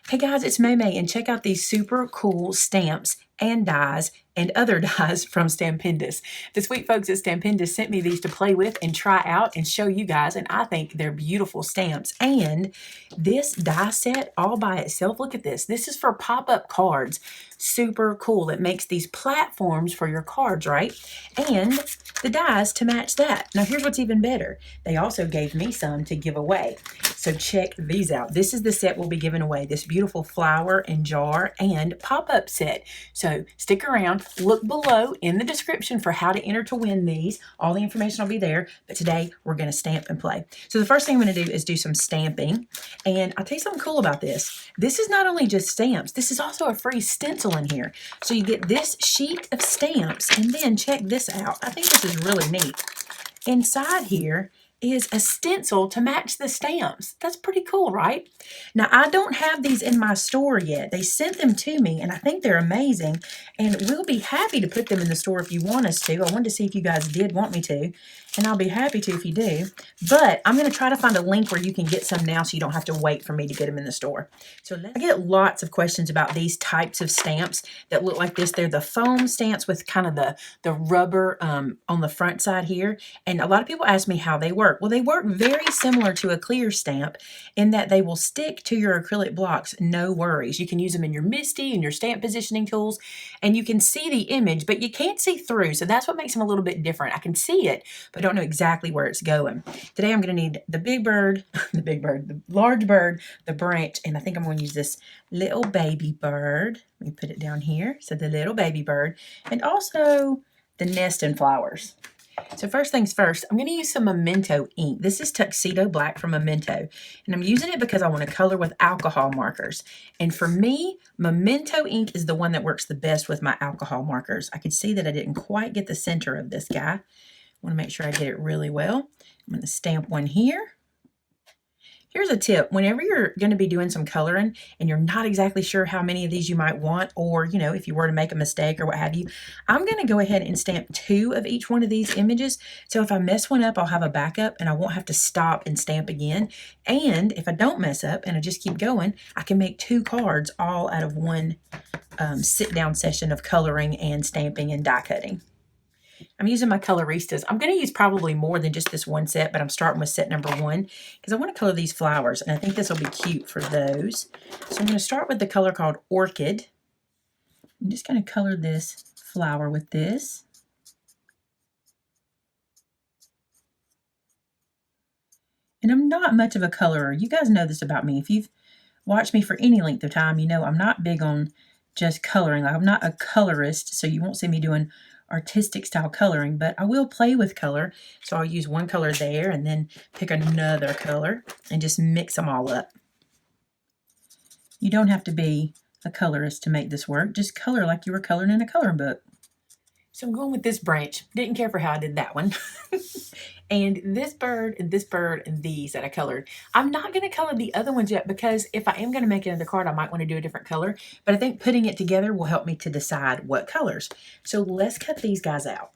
Hey guys, it's Maymay, and check out these super cool stamps and dies and other dies from Stampendous. The sweet folks at Stampendous sent me these to play with and try out and show you guys, and I think they're beautiful stamps. And this die set all by itself, look at this. This is for pop-up cards. Super cool. It makes these platforms for your cards, right? And the dies to match that. Now here's what's even better. They also gave me some to give away. So check these out. This is the set we'll be giving away. This beautiful flower and jar and pop-up set. So stick around, look below in the description for how to enter to win these. All the information will be there, but today we're going to stamp and play. So the first thing I'm going to do is do some stamping, and I'll tell you something cool about this. This is not only just stamps, this is also a free stencil in here. So you get this sheet of stamps, and then check this out. I think this is really neat. Inside here is a stencil to match the stamps. That's pretty cool, right? Now, I don't have these in my store yet. They sent them to me, and I think they're amazing, and we'll be happy to put them in the store if you want us to. I wanted to see if you guys did want me to, and I'll be happy to if you do, but I'm going to try to find a link where you can get some now so you don't have to wait for me to get them in the store. So I get lots of questions about these types of stamps that look like this. They're the foam stamps with kind of the rubber on the front side here, and a lot of people ask me how they work. Well, they work very similar to a clear stamp in that they will stick to your acrylic blocks, no worries. You can use them in your MISTI and your stamp positioning tools, and you can see the image, but you can't see through, so that's what makes them a little bit different. I can see it, but I don't know exactly where it's going. Today I'm going to need the big bird, the large bird, the branch, and I think I'm going to use this little baby bird. Let me put it down here. So the little baby bird, and also the nest and flowers. So first things first, I'm going to use some Memento ink. This is Tuxedo Black from Memento, and I'm using it because I want to color with alcohol markers. And for me, Memento ink is the one that works the best with my alcohol markers. I could see that I didn't quite get the center of this guy. I want to make sure I get it really well. I'm going to stamp one here. Here's a tip. Whenever you're going to be doing some coloring and you're not exactly sure how many of these you might want, or, you know, if you were to make a mistake or what have you, I'm going to go ahead and stamp 2 of each one of these images. So if I mess one up, I'll have a backup and I won't have to stop and stamp again. And if I don't mess up and I just keep going, I can make 2 cards all out of one sit-down session of coloring and stamping and die cutting. I'm using my Coloristas. I'm going to use probably more than just this one set, but I'm starting with set number 1 because I want to color these flowers, and I think this will be cute for those. So I'm going to start with the color called Orchid. I'm just going to color this flower with this. And I'm not much of a colorer. You guys know this about me. If you've watched me for any length of time, you know I'm not big on just coloring. Like, I'm not a colorist, so you won't see me doing artistic style coloring, but I will play with color. So I'll use one color there and then pick another color and just mix them all up. You don't have to be a colorist to make this work. Just color like you were coloring in a coloring book. So I'm going with this branch. Didn't care for how I did that one. And this bird, and these that I colored. I'm not going to color the other ones yet because if I am going to make another card, I might want to do a different color. But I think putting it together will help me to decide what colors. So let's cut these guys out.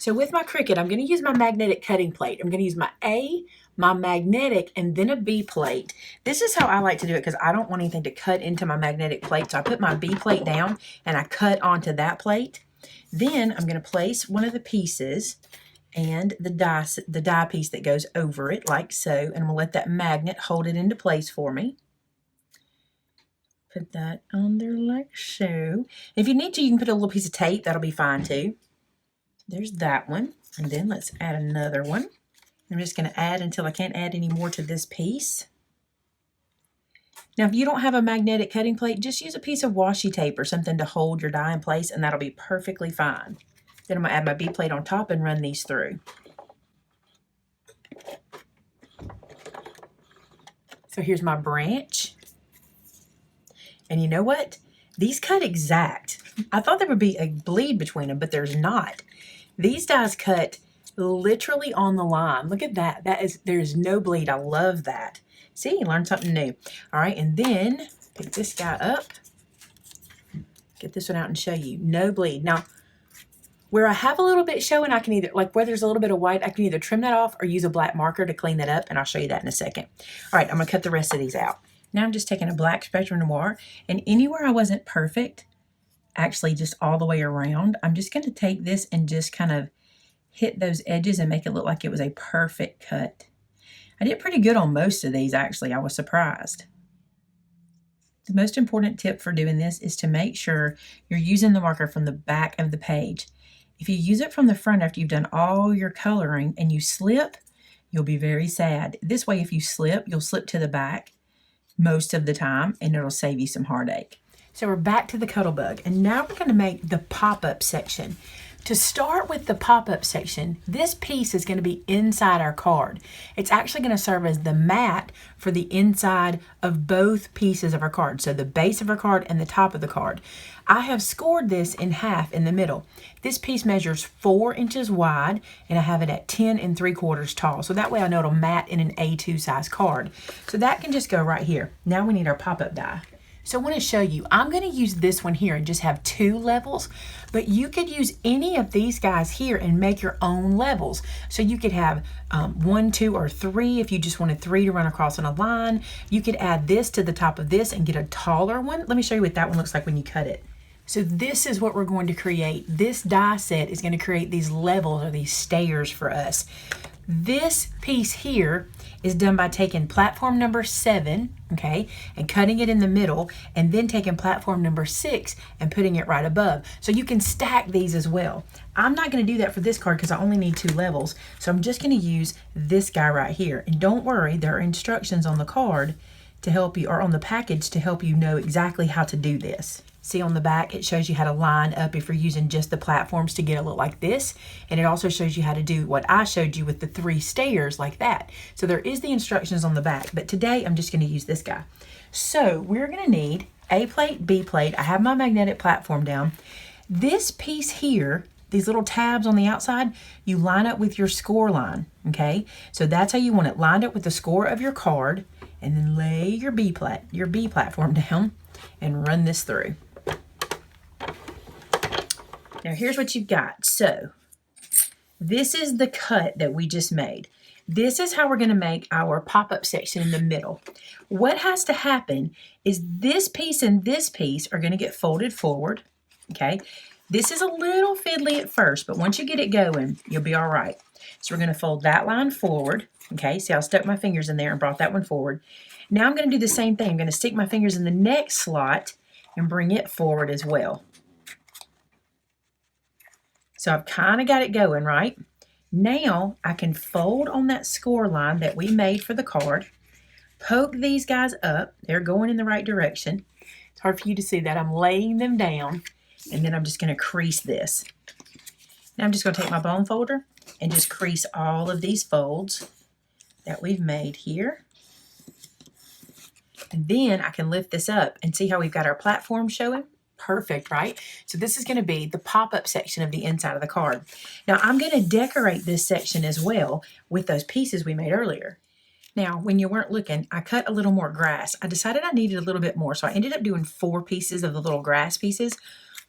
So with my Cricut, I'm going to use my magnetic cutting plate. I'm going to use my A, my magnetic, and then a B plate. This is how I like to do it because I don't want anything to cut into my magnetic plate. So I put my B plate down and I cut onto that plate. Then I'm going to place one of the pieces and the die piece that goes over it like so, and I'm going to let that magnet hold it into place for me. Put that on there like so. If you need to, you can put a little piece of tape. That'll be fine too. There's that one, and then let's add another one. I'm just going to add until I can't add any more to this piece. Now, if you don't have a magnetic cutting plate, just use a piece of washi tape or something to hold your die in place, and that'll be perfectly fine. Then I'm going to add my B plate on top and run these through. So here's my branch. And you know what? These cut exact. I thought there would be a bleed between them, but there's not. These dies cut literally on the line. Look at that. There's no bleed. I love that. See, you learned something new. All right, and then pick this guy up. Get this one out and show you. No bleed. Now, where I have a little bit showing, I can either, like where there's a little bit of white, I can either trim that off or use a black marker to clean that up, and I'll show you that in a second. All right, I'm going to cut the rest of these out. Now I'm just taking a black Spectrum Noir, and anywhere I wasn't perfect, actually just all the way around, I'm just going to take this and just kind of hit those edges and make it look like it was a perfect cut. I did pretty good on most of these, actually. I was surprised. The most important tip for doing this is to make sure you're using the marker from the back of the page. If you use it from the front after you've done all your coloring and you slip, you'll be very sad. This way, if you slip, you'll slip to the back most of the time, and it'll save you some heartache. So we're back to the Cuttlebug, and now we're going to make the pop-up section. To start with the pop-up section, this piece is going to be inside our card. It's actually going to serve as the mat for the inside of both pieces of our card, so the base of our card and the top of the card. I have scored this in half in the middle. This piece measures 4 inches wide, and I have it at 10 3/4 tall, so that way I know it'll mat in an A2 size card. So that can just go right here. Now we need our pop-up die. So I want to show you, I'm going to use this one here and just have 2 levels, but you could use any of these guys here and make your own levels. So you could have 1, 2, or 3 if you just wanted 3 to run across on a line. You could add this to the top of this and get a taller one. Let me show you what that one looks like when you cut it. So this is what we're going to create. This die set is going to create these levels or these stairs for us. This piece here is done by taking platform number 7, okay, and cutting it in the middle, and then taking platform number 6 and putting it right above. So you can stack these as well. I'm not going to do that for this card because I only need 2 levels, so I'm just going to use this guy right here. And don't worry, there are instructions on the card to help you, or on the package to help you know exactly how to do this. See on the back, it shows you how to line up if you're using just the platforms to get it look like this. And it also shows you how to do what I showed you with the 3 stairs like that. So there is the instructions on the back, but today I'm just going to use this guy. So we're going to need A plate, B plate. I have my magnetic platform down. This piece here, these little tabs on the outside, you line up with your score line, okay? So that's how you want it, lined up with the score of your card, and then lay your B platform down and run this through. Now here's what you've got. So this is the cut that we just made. This is how we're going to make our pop-up section in the middle. What has to happen is this piece and this piece are going to get folded forward, okay? This is a little fiddly at first, but once you get it going, you'll be all right. So we're going to fold that line forward, okay? See, I stuck my fingers in there and brought that one forward. Now I'm going to do the same thing. I'm going to stick my fingers in the next slot and bring it forward as well. So I've kind of got it going, right? Now I can fold on that score line that we made for the card, poke these guys up. They're going in the right direction. It's hard for you to see that. I'm laying them down, and then I'm just going to crease this. Now I'm just going to take my bone folder and just crease all of these folds that we've made here. And then I can lift this up and see how we've got our platform showing. Perfect, right? So this is going to be the pop-up section of the inside of the card. Now I'm going to decorate this section as well with those pieces we made earlier. Now, when you weren't looking, I cut a little more grass. I decided I needed a little bit more, so I ended up doing 4 pieces of the little grass pieces,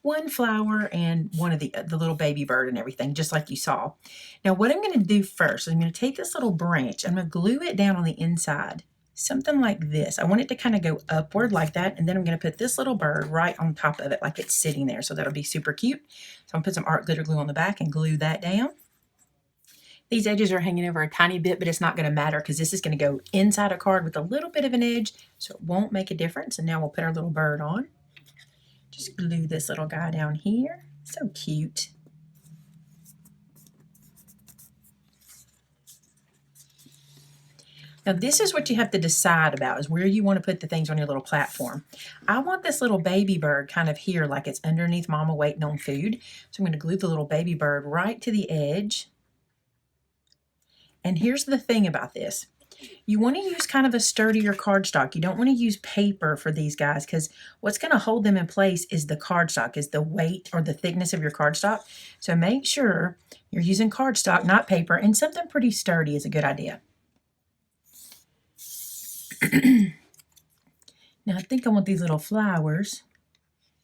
1 flower and one of the little baby bird and everything, just like you saw. Now, what I'm going to do first is I'm going to take this little branch, I'm going to glue it down on the inside. Something like this. I want it to kind of go upward like that, and then I'm going to put this little bird right on top of it like it's sitting there, so that'll be super cute. So I'm going to put some art glitter glue on the back and glue that down. These edges are hanging over a tiny bit, but it's not going to matter because this is going to go inside a card with a little bit of an edge, so it won't make a difference. And now we'll put our little bird on. Just glue this little guy down here. So cute. Now this is what you have to decide about, is where you want to put the things on your little platform. I want this little baby bird kind of here like it's underneath Mama waiting on food. So I'm going to glue the little baby bird right to the edge. And here's the thing about this. You want to use kind of a sturdier cardstock. You don't want to use paper for these guys because what's going to hold them in place is the cardstock, is the weight or the thickness of your cardstock. So make sure you're using cardstock, not paper, and something pretty sturdy is a good idea. Now I think I want these little flowers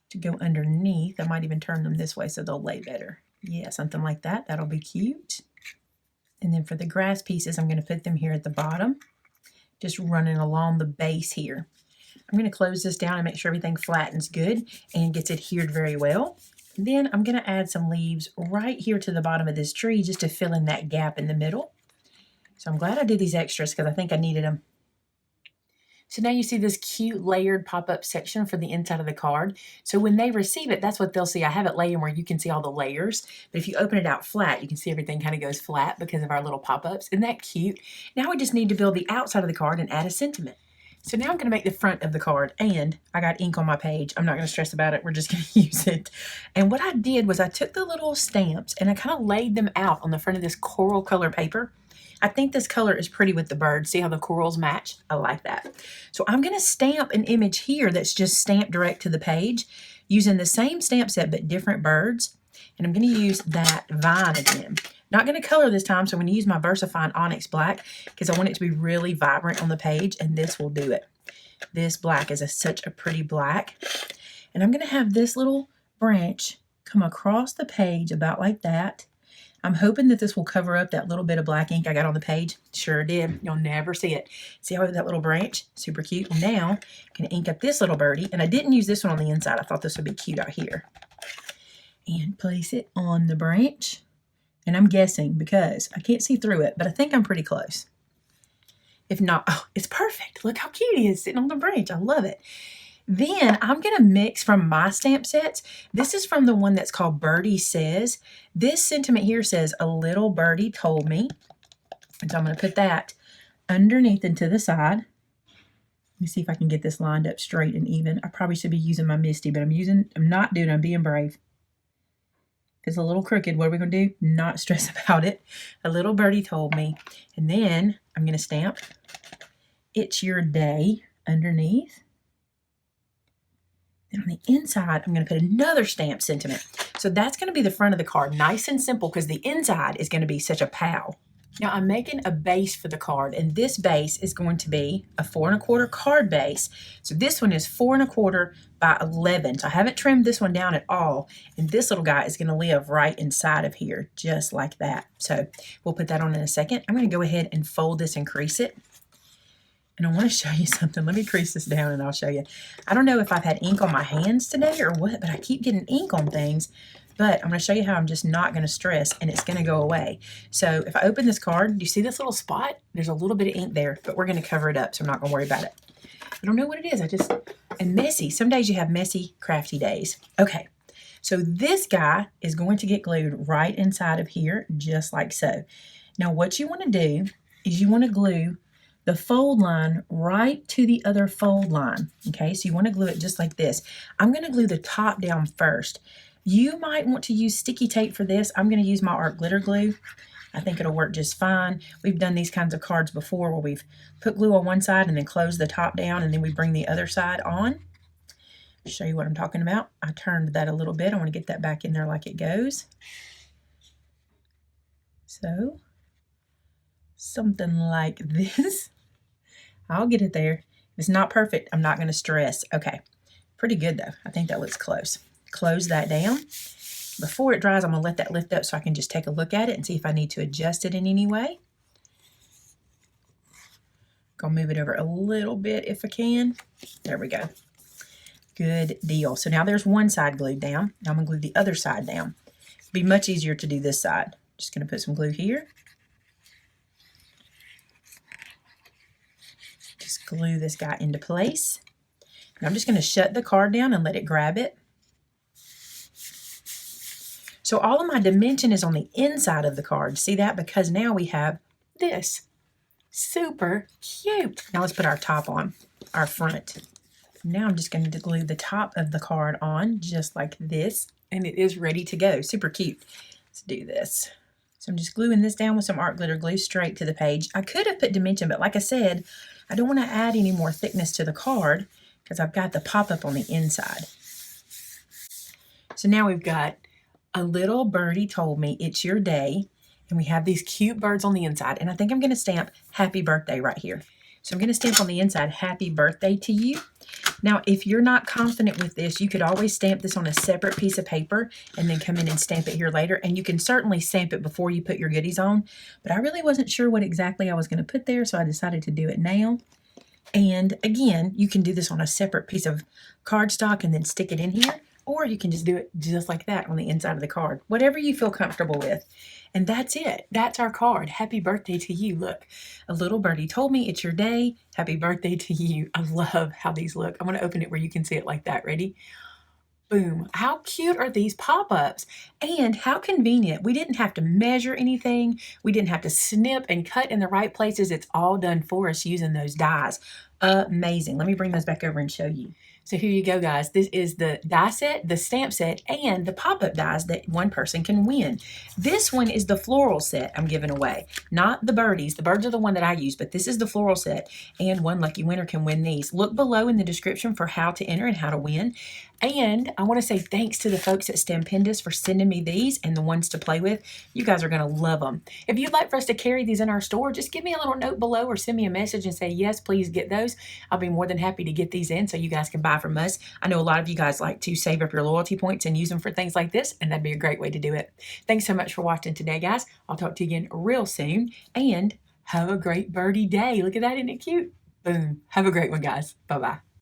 to go underneath. I might even turn them this way so they'll lay better. Yeah, something like that. That'll be cute. And then for the grass pieces, I'm going to put them here at the bottom, just running along the base here. I'm going to close this down and make sure everything flattens good and gets adhered very well. And then I'm going to add some leaves right here to the bottom of this tree just to fill in that gap in the middle. So I'm glad I did these extras because I think I needed them. So now you see this cute layered pop-up section for the inside of the card. So when they receive it, that's what they'll see. I have it laying where you can see all the layers. But if you open it out flat, you can see everything kind of goes flat because of our little pop-ups. Isn't that cute? Now we just need to build the outside of the card and add a sentiment. So now I'm going to make the front of the card, and I got ink on my page. I'm not going to stress about it. We're just going to use it. And what I did was I took the little stamps and I kind of laid them out on the front of this coral color paper. I think this color is pretty with the bird. See how the corals match? I like that. So I'm going to stamp an image here that's just stamped direct to the page using the same stamp set but different birds. And I'm going to use that vine again. Not going to color this time, so I'm going to use my VersaFine Onyx Black because I want it to be really vibrant on the page, and this will do it. This black is such a pretty black. And I'm going to have this little branch come across the page about like that. I'm hoping that this will cover up that little bit of black ink I got on the page. Sure did. You'll never see it. See how I have that little branch? Super cute. Now, I'm going to ink up this little birdie. And I didn't use this one on the inside. I thought this would be cute out here. And place it on the branch. And I'm guessing because I can't see through it, but I think I'm pretty close. If not, oh, it's perfect. Look how cute he is sitting on the branch. I love it. Then I'm going to mix from my stamp sets. This is from the one that's called Birdie Says. This sentiment here says, a little birdie told me. And so I'm going to put that underneath and to the side. Let me see if I can get this lined up straight and even. I probably should be using my Misty, but I'm not doing it. I'm being brave. If it's a little crooked, what are we going to do? Not stress about it. A little birdie told me. And then I'm going to stamp It's Your Day underneath. Then on the inside, I'm going to put another stamp sentiment. So that's going to be the front of the card. Nice and simple because the inside is going to be such a pow. Now I'm making a base for the card, and this base is going to be a 4 1/4 card base. So this one is 4 1/4 by 11. So I haven't trimmed this one down at all. And this little guy is going to live right inside of here, just like that. So we'll put that on in a second. I'm going to go ahead and fold this and crease it. And I want to show you something. Let me crease this down and I'll show you. I don't know if I've had ink on my hands today or what, but I keep getting ink on things. But I'm going to show you how I'm just not going to stress and it's going to go away. So if I open this card, do you see this little spot? There's a little bit of ink there, but we're going to cover it up, so I'm not going to worry about it. I don't know what it is. I'm messy. Some days you have messy, crafty days. Okay, so this guy is going to get glued right inside of here, just like so. Now what you want to do is you want to glue the fold line right to the other fold line. Okay, so you want to glue it just like this. I'm going to glue the top down first. You might want to use sticky tape for this. I'm going to use my art glitter glue. I think it'll work just fine. We've done these kinds of cards before where we've put glue on one side and then close the top down and then we bring the other side on. I'll show you what I'm talking about. I turned that a little bit. I want to get that back in there like it goes. So, something like this. I'll get it there. If it's not perfect, I'm not going to stress. Okay, pretty good though. I think that looks close. Close that down. Before it dries, I'm going to let that lift up so I can just take a look at it and see if I need to adjust it in any way. Gonna move it over a little bit if I can. There we go. Good deal. So now there's one side glued down. Now I'm going to glue the other side down. It'll be much easier to do this side. Just going to put some glue here. Just glue this guy into place. And I'm just going to shut the card down and let it grab it. So all of my dimension is on the inside of the card. See that? Because now we have this. Super cute. Now let's put our top on, our front. Now I'm just going to glue the top of the card on just like this. And it is ready to go. Super cute. Let's do this. So I'm just gluing this down with some art glitter glue straight to the page. I could have put dimension, but like I said, I don't want to add any more thickness to the card because I've got the pop-up on the inside. So now we've got a little birdie told me it's your day. And we have these cute birds on the inside. And I think I'm going to stamp happy birthday right here. So I'm going to stamp on the inside happy birthday to you. Now, if you're not confident with this, you could always stamp this on a separate piece of paper and then come in and stamp it here later. And you can certainly stamp it before you put your goodies on. But I really wasn't sure what exactly I was going to put there, so I decided to do it now. And again, you can do this on a separate piece of cardstock and then stick it in here, or you can just do it just like that on the inside of the card, whatever you feel comfortable with. And that's it. That's our card. Happy birthday to you. Look, a little birdie told me it's your day. Happy birthday to you. I love how these look. I'm going to open it where you can see it like that. Ready? Boom. How cute are these pop-ups? And how convenient. We didn't have to measure anything. We didn't have to snip and cut in the right places. It's all done for us using those dies. Amazing. Let me bring those back over and show you. So here you go, guys. This is the die set, the stamp set, and the pop-up dies that one person can win. This one is the floral set I'm giving away, not the birdies. The birds are the one that I use, but this is the floral set, and one lucky winner can win these. Look below in the description for how to enter and how to win. And I want to say thanks to the folks at Stampendous for sending me these and the ones to play with. You guys are going to love them. If you'd like for us to carry these in our store, just give me a little note below or send me a message and say, yes, please get those. I'll be more than happy to get these in so you guys can buy from us. I know a lot of you guys like to save up your loyalty points and use them for things like this, and that'd be a great way to do it. Thanks so much for watching today, guys. I'll talk to you again real soon, and have a great birdie day. Look at that, isn't it cute? Boom. Have a great one, guys. Bye-bye.